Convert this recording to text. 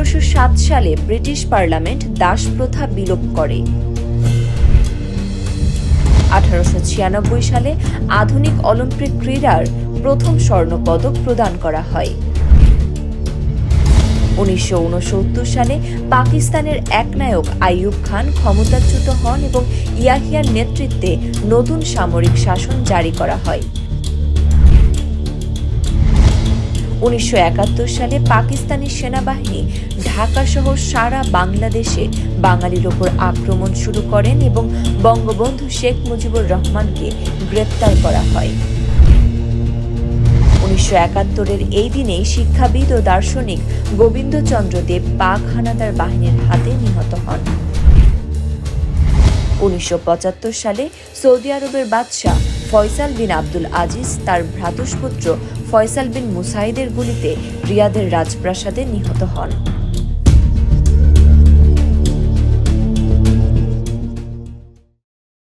1807 সালে British parliament Das প্রথা বিলোপ করে। 1896 সালে আধুনিক অলিম্পিক ক্রীড়ার প্রথম স্বর্ণ পদক প্রদান করা হয়। 1969 সালে পাকিস্তানের একনায়ক আইয়ুব খান ক্ষমতাচ্যুত হন এবং ইয়াহিয়ার নেতৃত্বে নতুন সামরিক শাসন জারি করা হয়। 1971 সালে পাকিস্তানি সেনাবাহিনী ঢাকা সহ সারা বাংলাদেশে বাঙালির ওপর আক্রমণ শুরু করেন এবং বঙ্গবন্ধু শেখ মুজিবুর রহমানকে গ্রেপ্তার করা হয়। 1971-এর এই দিনেই শিক্ষাবিদ ও দার্শনিক গোবিন্দচন্দ্র দেব পাক হানাদার বাহিনীর হাতে নিহত হন। 1975 সালে সৌদি আরবের বাদশাহ ফয়সাল বিন আব্দুল আজিজ তার ভ্রাতুষ্পুত্র ফয়সাল বিন মুসাইদের গুলিতে রিয়াদের রাজপ্রাসাদে নিহত হন।